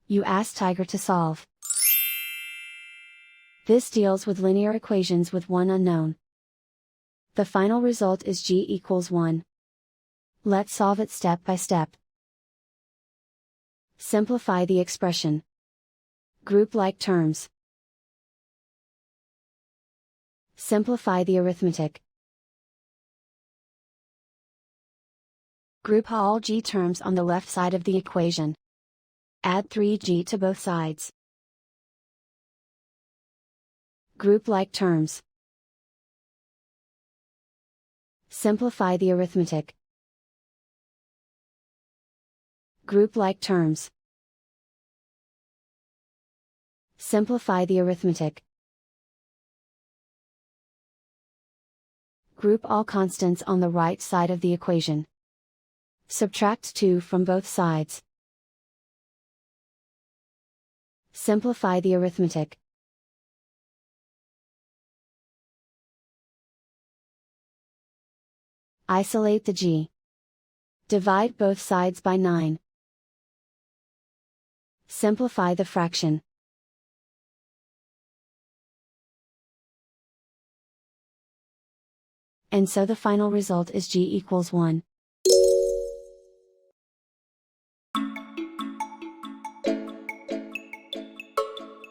You ask Tiger to solve. This deals with linear equations with one unknown. The final result is g equals 1. Let's solve it step by step. Simplify the expression. Group like terms. Simplify the arithmetic. Group all g terms on the left side of the equation. Add 3g to both sides. Group like terms. Simplify the arithmetic. Group like terms. Simplify the arithmetic. Group all constants on the right side of the equation. Subtract 2 from both sides. Simplify the arithmetic. Isolate the g. Divide both sides by 9. Simplify the fraction. And so the final result is g equals 1.